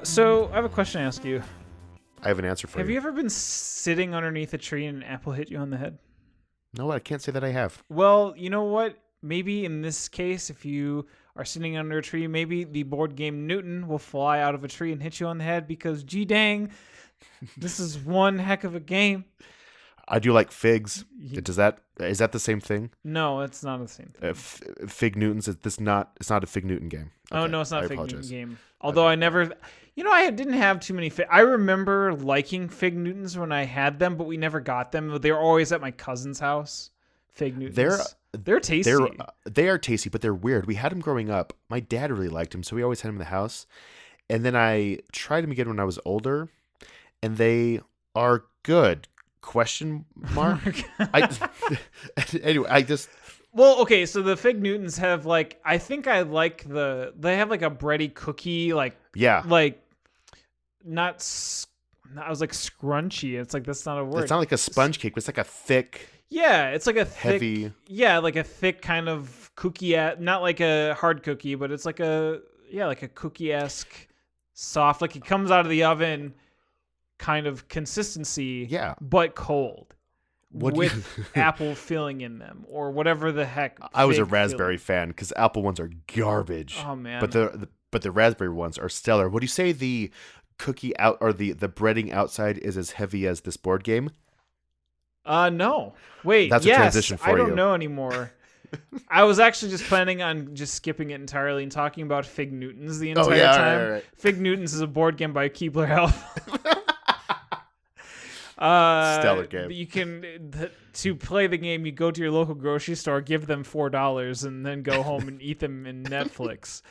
So I have a question to ask you. I have an answer for you. Have you ever been sitting underneath a tree and an apple hit you on the head? No, I can't say that I have. Well, you know what? Maybe in this case, if you are sitting under a tree, maybe the board game Newton will fly out of a tree and hit you on the head because, gee dang, this is one heck of a game. I do like figs. Is that the same thing? No, it's not the same thing. Fig Newtons. It's not a Fig Newton game. Oh, Okay, no, it's not I a Fig apologize. Newton game. Although I never, I didn't have too many I remember liking Fig Newtons when I had them, but we never got them. They were always at my cousin's house. Fig Newtons. They're tasty. They are tasty, but they're weird. We had them growing up. My dad really liked them, so we always had them in the house. And then I tried them again when I was older, and they are good. Question mark? Anyway, Well, okay, so the Fig Newtons have I think I like they have like a bready cookie, yeah. Not, I was like scrunchy. It's like, that's not a word. It's not like a sponge cake, but it's like a thick. Yeah, it's like a thick, heavy. Yeah, like a thick kind of cookie, not like a hard cookie, but it's like a cookie-esque soft, like it comes out of the oven kind of consistency, Yeah, but cold. With you... apple filling in them or whatever the heck. I was a raspberry fan because apple ones are garbage. Oh man! But the raspberry ones are stellar. Would you say the cookie out or the breading outside is as heavy as this board game? No. Wait. That's a transition for you. I don't know anymore. I was actually just planning on just skipping it entirely and talking about Fig Newtons the entire time. Right. Fig Newtons is a board game by Keebler Health. Stellar game. You can to play the game. You go to your local grocery store, give them $4, and then go home and eat them in Netflix.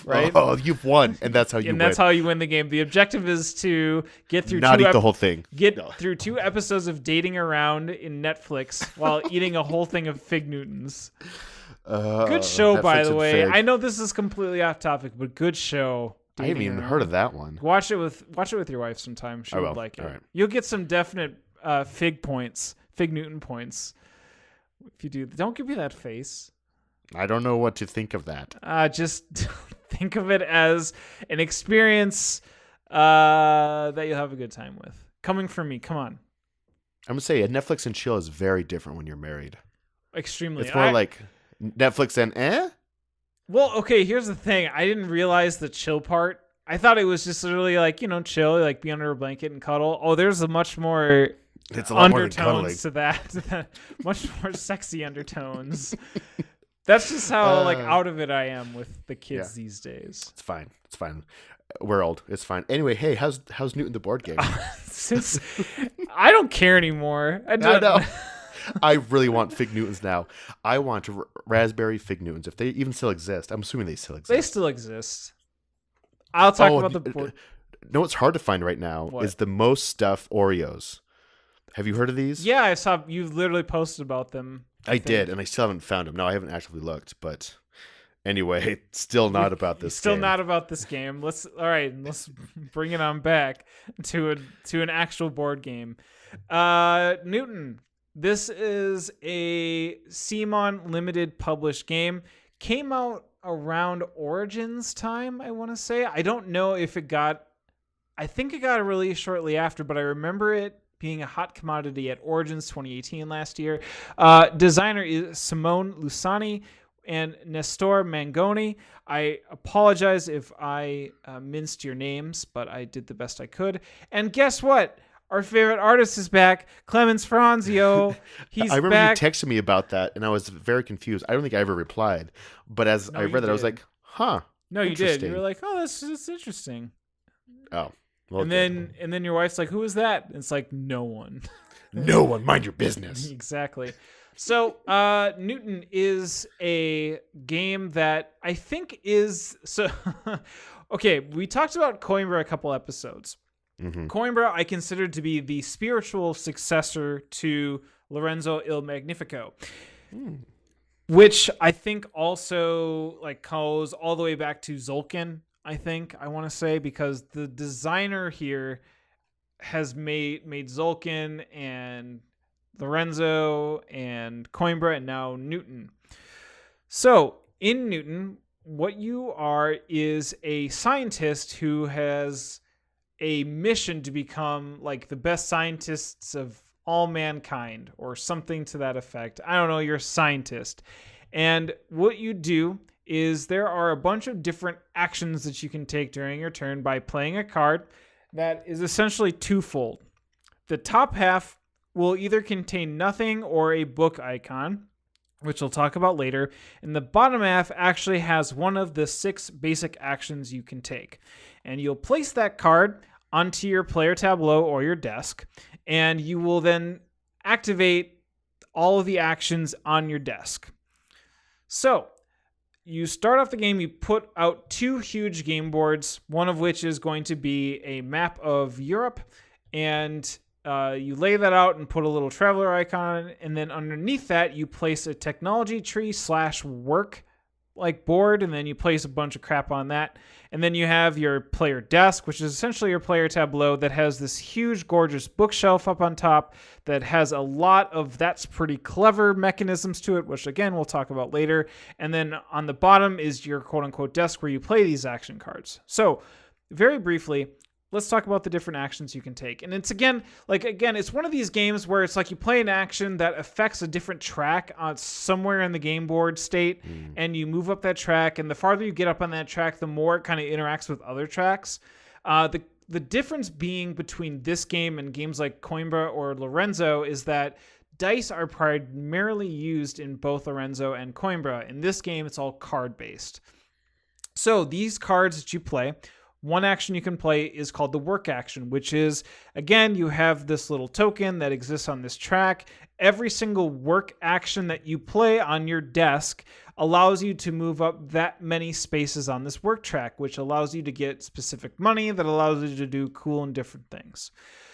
Right? Oh, you've won, and that's how you win. And that's how you win the game. The objective is to get through not eat the whole thing. Through 2 episodes of dating around in Netflix while eating a whole thing of Fig Newtons. Good show, Netflix by the way. Fig. I know this is completely off topic, but good show. I haven't even heard of that one. Watch it with your wife sometime. She would like it. All right. You'll get some definite Fig Newton points. If you do, don't give me that face. I don't know what to think of that. Just think of it as an experience that you'll have a good time with. Coming from me, come on. I'm gonna say a Netflix and chill is very different when you're married. Extremely. It's more like Netflix and Well, okay, here's the thing. I didn't realize the chill part. I thought it was just literally chill, like be under a blanket and cuddle. Oh, there's a much more it's a lot more than cuddling. undertones to that. Much more sexy undertones. That's just how out of it I am with the kids these days. It's fine. We're old. It's fine. Anyway, hey, how's Newton the board game? Since I don't care anymore. I know. I really want Fig Newtons now. I want raspberry Fig Newtons. If they even still exist. I'm assuming they still exist. They still exist. I'll talk about the board. No, what's hard to find right now is the most stuffed Oreos. Have you heard of these? Yeah, I saw you literally posted about them. I did, and I still haven't found them. No, I haven't actively looked, but anyway, still not about this Still game. not about this game. Let's bring it on back to an actual board game. Newton. This is a CMON limited published game. Came out around Origins time, I want to say. I don't know if I think it got released shortly after, but I remember it being a hot commodity at Origins 2018 last year. Designer is Simone Lusani and Nestor Mangoni. I apologize if I minced your names, but I did the best I could. And guess what? Our favorite artist is back, Clemens Franzio. He's back. I remember you texted me about that, and I was very confused. I don't think I ever replied, but as I read that, I was like, "Huh." No, you did. You were like, "Oh, that's interesting." Oh, well, and then your wife's like, "Who is that?" And it's like, "No one." No one. Mind your business. Exactly. So, Newton is a game that I think is so. Okay, we talked about Coimbra a couple episodes. Mm-hmm. Coimbra I consider to be the spiritual successor to Lorenzo il Magnifico, which I think also goes all the way back to Zulkin. I want to say, because the designer here has made Zulkin and Lorenzo and Coimbra and now Newton. So in Newton, what you are is a scientist who has a mission to become like the best scientists of all mankind or something to that effect. I don't know, you're a scientist. And what you do is there are a bunch of different actions that you can take during your turn by playing a card that is essentially twofold. The top half will either contain nothing or a book icon, which we'll talk about later. And the bottom half actually has one of the 6 basic actions you can take. And you'll place that card onto your player tableau or your desk, and you will then activate all of the actions on your desk. So you start off the game, you put out 2 huge game boards, one of which is going to be a map of Europe, and you lay that out and put a little traveler icon, and then underneath that you place a technology tree / work like board, and then you place a bunch of crap on that. And then you have your player desk, which is essentially your player tableau that has this huge, gorgeous bookshelf up on top that has a lot of that's pretty clever mechanisms to it, which again, we'll talk about later. And then on the bottom is your quote unquote desk where you play these action cards. So very briefly, let's talk about the different actions you can take. And it's it's one of these games where it's like you play an action that affects a different track on somewhere in the game board state, and you move up that track, and the farther you get up on that track, the more it kind of interacts with other tracks. The difference being between this game and games like Coimbra or Lorenzo is that dice are primarily used in both Lorenzo and Coimbra. In this game, it's all card-based. So these cards that you play, one action you can play is called the work action, which is, again, you have this little token that exists on this track. Every single work action that you play on your desk allows you to move up that many spaces on this work track, which allows you to get specific money that allows you to do cool and different things.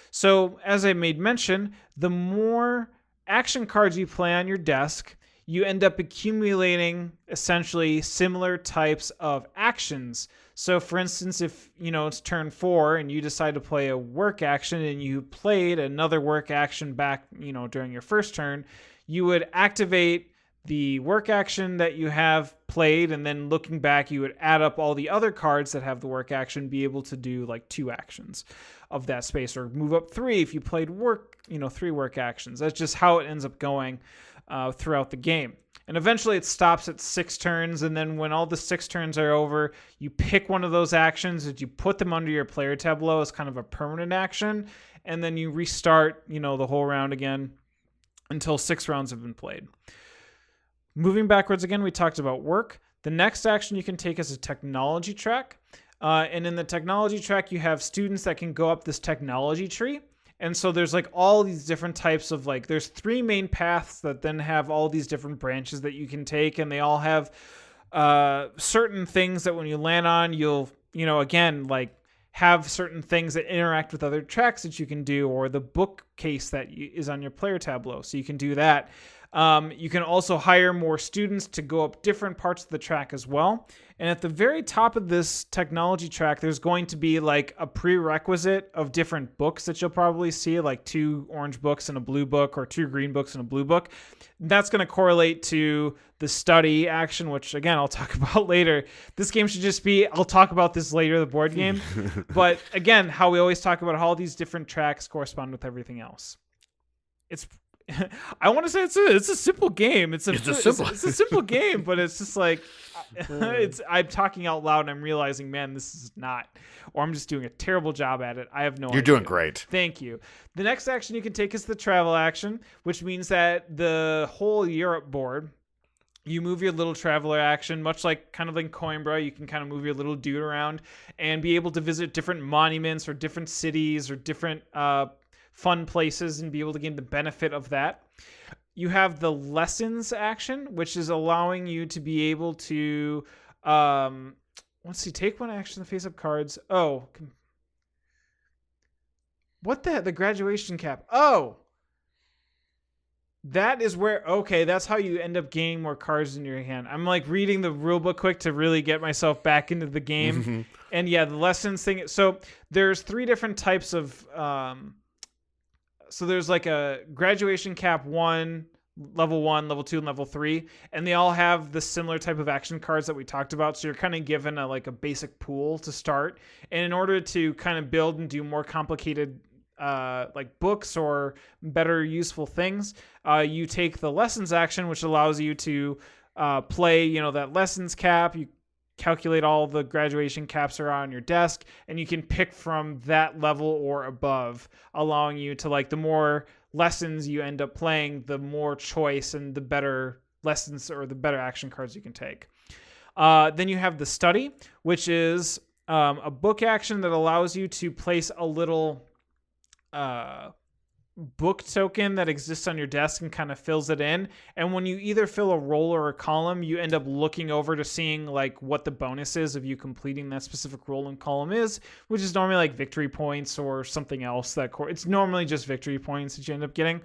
So, as I made mention, the more action cards you play on your desk, you end up accumulating essentially similar types of actions. So for instance, if it's turn 4 and you decide to play a work action and you played another work action back, during your first turn, you would activate the work action that you have played, and then looking back, you would add up all the other cards that have the work action, be able to do like 2 actions of that space, or move up 3 if you played 3 work actions. That's just how it ends up going throughout the game. And eventually it stops at 6 turns, and then when all the 6 turns are over, you pick one of those actions and you put them under your player tableau as kind of a permanent action, and then you restart, the whole round again until 6 rounds have been played. Moving backwards again, we talked about work. The next action you can take is a technology track. And in the technology track, you have students that can go up this technology tree. And so there's like all these different types of there's 3 main paths that then have all these different branches that you can take. And they all have certain things that when you land on, you'll, have certain things that interact with other tracks that you can do, or the bookcase that is on your player tableau. So you can do that. You can also hire more students to go up different parts of the track as well. And at the very top of this technology track, there's going to be like a prerequisite of different books that you'll probably see, like 2 orange books and a blue book, or 2 green books and a blue book. That's going to correlate to the study action, which again, I'll talk about later. This game should just be, I'll talk about this later, the board game. But again, how we always talk about how all these different tracks correspond with everything else. I want to say it's a simple game. It's a simple game, but it's just like I'm talking out loud and I'm realizing, man, this is not, or I'm just doing a terrible job at it. I have no idea. You're doing great. Thank you. The next action you can take is the travel action, which means that the whole Europe board, you move your little traveler action, much like kind of in Coimbra. You can kind of move your little dude around and be able to visit different monuments or different cities or different fun places and be able to gain the benefit of that. You have the lessons action, which is allowing you to be able to, take one action in the face-up cards. Oh, what the graduation cap? Oh, that is where, okay, that's how you end up gaining more cards in your hand. I'm like reading the rule book quick to really get myself back into the game. Mm-hmm. And yeah, the lessons thing. So there's 3 different types of, so there's like a graduation cap 1, level 1, level 2, and level 3, and they all have the similar type of action cards that we talked about. So you're kind of given a basic pool to start, and in order to kind of build and do more complicated like books or better useful things, you take the lessons action, which allows you to play that lessons cap. You calculate all the graduation caps are on your desk, and you can pick from that level or above, allowing you to the more lessons you end up playing, the more choice and the better lessons or the better action cards you can take. Then you have the study, which is a book action that allows you to place a little book token that exists on your desk and kind of fills it in. And when you either fill a roll or a column, you end up looking over to seeing what the bonus is of you completing that specific roll and column is, which is normally victory points or something else. It's normally just victory points that you end up getting.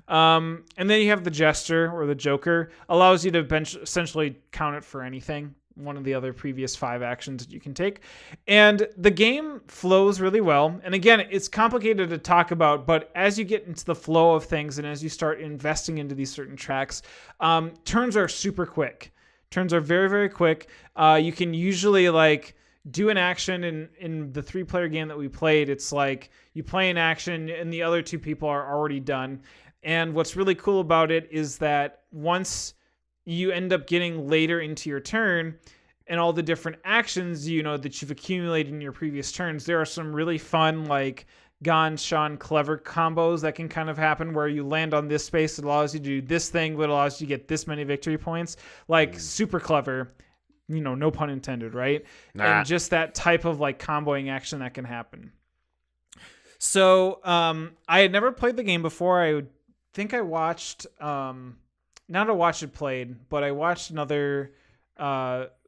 And then you have the jester or the joker, allows you to essentially count it for anything. One of the other previous 5 actions that you can take. And the game flows really well. And again, it's complicated to talk about, but as you get into the flow of things and as you start investing into these certain tracks, turns are super quick. Turns are very, very quick. You can usually do an action in the 3-player game that we played. It's you play an action and the other 2 people are already done. And what's really cool about it is that once you end up getting later into your turn and all the different actions, that you've accumulated in your previous turns, there are some really fun, Gon, Sean, clever combos that can kind of happen where you land on this space. It allows you to do this thing, but allows you to get this many victory points. Super clever, no pun intended, right? Nah. And just that type of comboing action that can happen. So I had never played the game before. I think I watched... not to watch it played, but I watched another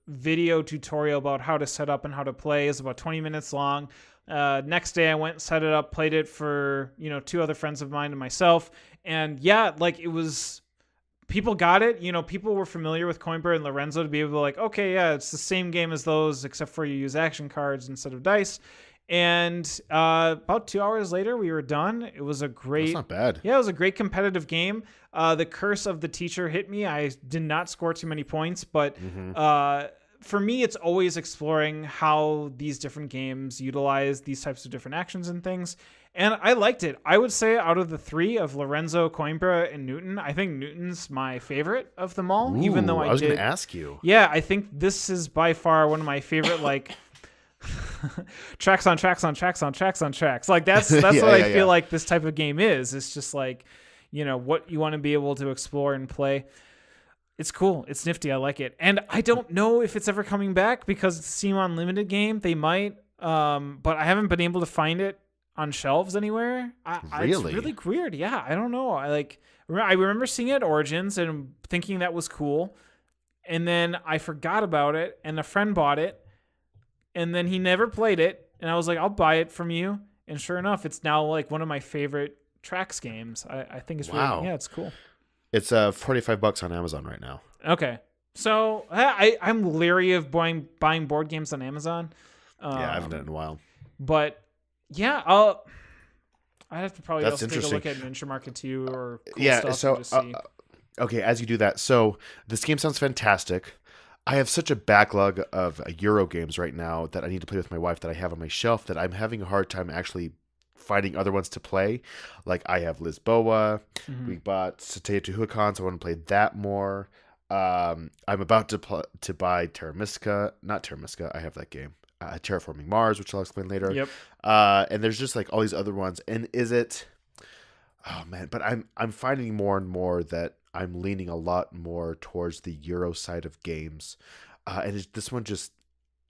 video tutorial about how to set up and how to play. It's about 20 minutes long. Next day I went and set it up, played it for 2 other friends of mine and myself. And yeah, it was, people got it. People were familiar with Coimbra and Lorenzo to be able to okay, yeah, it's the same game as those, except for you use action cards instead of dice. And about 2 hours later, we were done. It was a great... That's not bad. Yeah, it was a great competitive game. The curse of the teacher hit me. I did not score too many points, but for me, it's always exploring how these different games utilize these types of different actions and things. And I liked it. I would say out of the 3 of Lorenzo, Coimbra, and Newton, I think Newton's my favorite of them all. Ooh, even though I was going to ask you. Yeah, I think this is by far one of my favorite, tracks on tracks on tracks on tracks on tracks. That's what I feel like this type of game is. It's just what you want to be able to explore and play. It's cool. It's nifty. I like it. And I don't know if it's ever coming back because it's a CMON limited game. They might, but I haven't been able to find it on shelves anywhere. Really? It's really weird. Yeah, I don't know. I remember seeing it at Origins and thinking that was cool. And then I forgot about it and a friend bought it. And then he never played it, and I was like, I'll buy it from you. And sure enough, it's now one of my favorite tracks games. I think it's really, it's cool. It's $45 on Amazon right now. Okay. So I'm leery of buying board games on Amazon. Yeah, I haven't done it in a while. But yeah, I'd have to probably also take a look at Miniature Market 2 or cool stuff so, and just see. Okay, as you do that. So this game sounds fantastic. I have such a backlog of Euro games right now that I need to play with my wife that I have on my shelf that I'm having a hard time actually finding other ones to play. I have Lisboa. Mm-hmm. We bought Teotihuacan, so I want to play that more. I'm about to buy Terra Mystica. Not Terra Mystica. I have that game. Terraforming Mars, which I'll explain later. Yep. And there's just all these other ones. And is it... Oh, man. But I'm finding more and more that I'm leaning a lot more towards the Euro side of games. And this one just,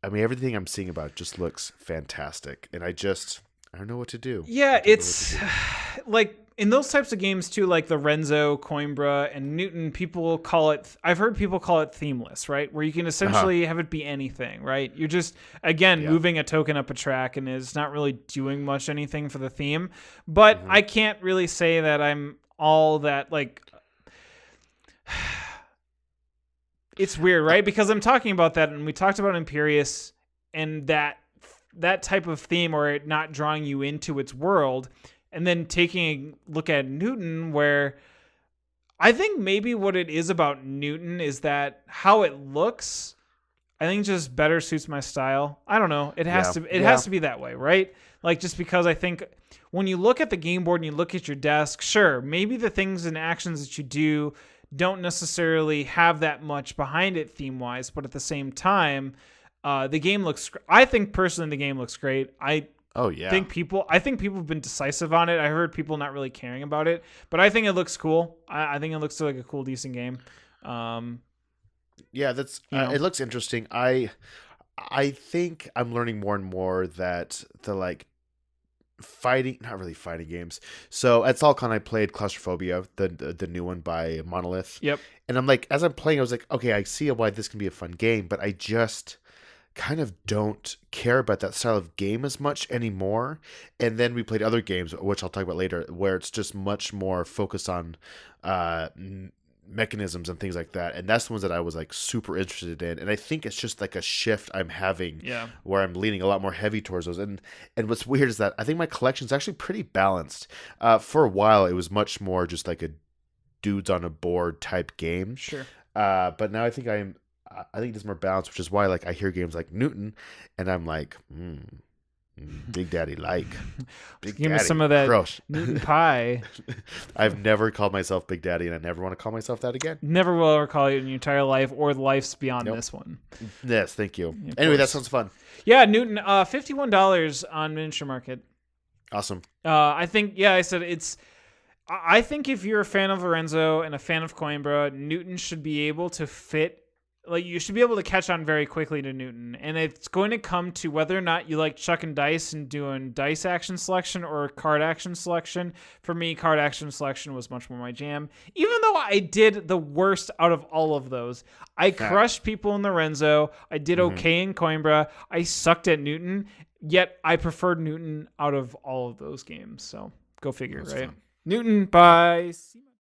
everything I'm seeing about it just looks fantastic. And I don't know what to do. Yeah, it's in those types of games too, like Lorenzo, Coimbra, and Newton, I've heard people call it themeless, right? Where you can essentially have it be anything, right? You're just, moving a token up a track and it's not really doing much anything for the theme. But I can't really say that I'm all that it's weird, right? Because I'm talking about that, and we talked about Imperius and that type of theme, or it not drawing you into its world, and then taking a look at Newton, where I think maybe what it is about Newton is that how it looks, I think just better suits my style. I don't know. It has to be that way, right? Like, just because I think when you look at the game board and you look at your desk, sure, maybe the things and actions that you do don't necessarily have that much behind it theme wise, but at the same time, the game looks. I think personally the game looks great. I think people have been decisive on it. I heard people not really caring about it, but I think it looks cool. I think it looks like a cool, decent game. Yeah, that's it looks interesting. I think I'm learning more and more that the like not really fighting games. So at SaltCon I played Claustrophobia, the new one by Monolith. Yep. And I'm like, as I'm playing, I was like, okay, I see why this can be a fun game, but I just kind of don't care about that style of game as much anymore. And then we played other games, which I'll talk about later, where it's just much more focused on mechanisms and things like that, and that's the ones that I was like super interested in. And I think it's just like a shift I'm having, where I'm leaning a lot more heavy towards those. And what's weird is that I think my collection is actually pretty balanced. For a while it was much more just like a dudes on a board type game, sure, but now I think it's more balanced, which is why like I hear games like Newton and I'm like, Big Daddy like. Big Give Daddy. Me some of that gross. Newton pie. I've never called myself Big Daddy, and I never want to call myself that again. Never will ever call you in your entire life or the lives beyond this one. Yes, thank you. Anyway, that sounds fun. Yeah, Newton, $51 on Miniature Market. Awesome. I think, I said it's... I think if you're a fan of Lorenzo and a fan of Coimbra, Newton should be able to fit. Like, you should be able to catch on very quickly to Newton. And it's going to come to whether or not you like chucking dice and doing dice action selection or card action selection. For me, card action selection was much more my jam. Even though I did the worst out of all of those. I crushed people in Lorenzo. I did okay in Coimbra. I sucked at Newton. Yet I preferred Newton out of all of those games. So go figure, right? Fun. Newton by CMON.